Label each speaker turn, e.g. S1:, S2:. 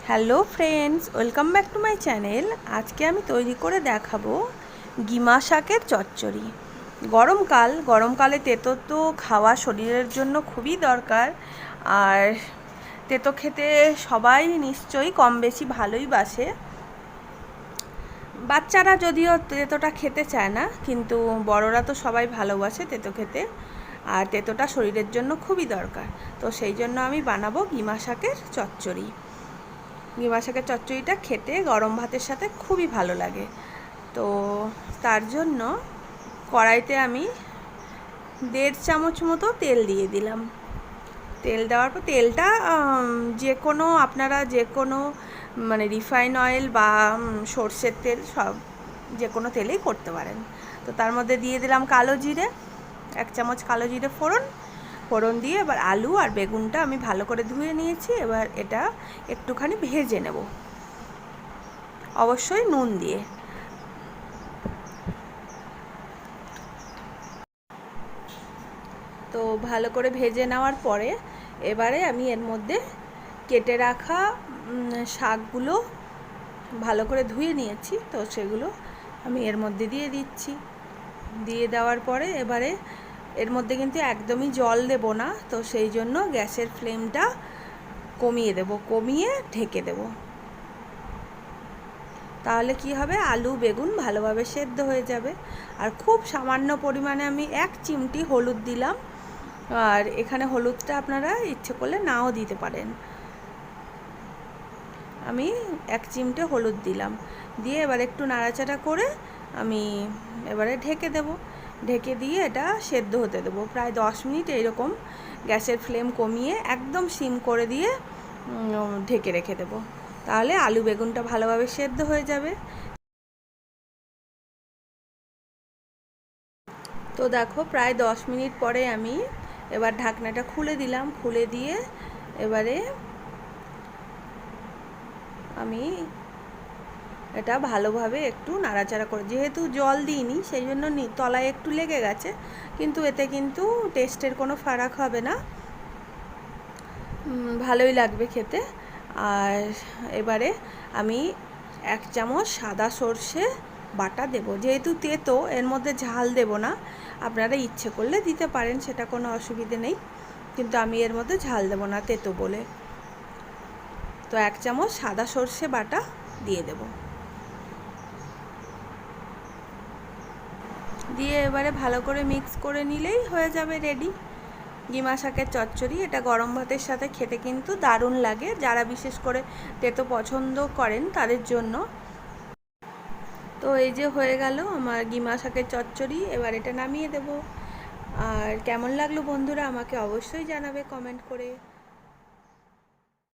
S1: Hello friends, welcome back to my channel. আজকে আমি তৈরি করে দেখাবো গিমা শাকের চচ্চড়ি। গরমকালে তেতো তো খাওয়া শরীরের জন্য খুবই দরকার। আর তেতো খেতে সবাই নিশ্চয়ই কম বেশি ভালোই বাসে। বাচ্চারা যদিও তেতোটা খেতে চায় না, কিন্তু বড়রা তো সবাই ভালোবাসে তেতো খেতে। আর তেতোটা শরীরের জন্য খুবই দরকার। তো সেই জন্য আমি বানাবো গিমা শাকের চচ্চড়ি। গিমা শাকের চচ্চড়িটা খেতে গরম ভাতের সাথে খুবই ভালো লাগে। তো তার জন্য কড়াইতে আমি 1.5 চামচ মতো তেল দিয়ে দিলাম। তেল দেওয়ার পর তেলটা আপনারা যে কোনো মানে রিফাইন অয়েল বা সর্ষের তেল সব যে কোনো তেলেই করতে পারেন। তো তার মধ্যে দিয়ে দিলাম কালো জিরে, 1 চামচ কালো জিরে ফোড়ন দিয়ে এবার আলু আর বেগুনটা আমি ভালো করে ধুয়ে নিয়েছি। এবার এটা একটুখানি ভেজে নেব, অবশ্যই নুন দিয়ে। তো ভালো করে ভেজে নেওয়ার পরে এবারে আমি এর মধ্যে কেটে রাখা শাকগুলো ভালো করে ধুয়ে নিয়েছি, তো সেগুলো আমি এর মধ্যে দিয়ে দিচ্ছি। দিয়ে দেওয়ার পরে এবারে এর মধ্যে কিন্তু একদমই জল দেব না, তো সেই জন্য গ্যাসের ফ্লেমটা কমিয়ে দেব, কমিয়ে ঢেকে দেব। তাহলে কি হবে, আলু বেগুন ভালোভাবে সেদ্ধ হয়ে যাবে। আর খুব সামান্য পরিমাণে আমি 1 চিমটি হলুদ দিলাম। আর এখানে হলুদটা আপনারা ইচ্ছে করলে নাও দিতে পারেন। আমি 1 চিমটে হলুদ দিলাম, দিয়ে এবার একটু নাড়াচাড়া করে আমি এবারে ঢেকে দেব। ঢেকে দিয়ে এটা সেদ্ধ হতে দেবো প্রায় 10 মিনিট। এইরকম গ্যাসের ফ্লেম কমিয়ে একদম সিম করে দিয়ে ঢেকে রেখে দেবো। তাহলে আলু বেগুনটা ভালোভাবে সেদ্ধ হয়ে যাবে। তো দেখো, প্রায় 10 মিনিট পরে আমি এবার ঢাকনাটা খুলে দিলাম। খুলে দিয়ে এবারে আমি এটা ভালোভাবে একটু নাড়াচাড়া করে, যেহেতু জল দিইনি সেই জন্য তলায় একটু লেগে গেছে, কিন্তু এতে কিন্তু টেস্টের কোনো ফারাক হবে না, ভালোই লাগবে খেতে। আর এবারে আমি 1 চামচ সাদা সর্ষে বাটা দেব। যেহেতু তেতো, এর মধ্যে ঝাল দেব না। আপনারা ইচ্ছে করলে দিতে পারেন, সেটা কোনো অসুবিধে নেই, কিন্তু আমি এর মধ্যে ঝাল দেব না তেতো বলে। তো 1 চামচ সাদা সর্ষে বাটা দিয়ে দেব। দিয়ে এবারে ভালো করে মিক্স করে নিলেই হয়ে যাবে রেডি গিমা শাকের চচ্চড়ি। এটা গরম ভাতের সাথে খেতে কিন্তু দারুণ লাগে, যারা বিশেষ করে তেতো পছন্দ করেন তাদের জন্য। তো এই যে হয়ে গেল আমার গিমা শাকের চচ্চড়ি। এবার এটা নামিয়ে দেব। আর কেমন লাগলো বন্ধুরা আমাকে অবশ্যই জানাবে কমেন্ট করে।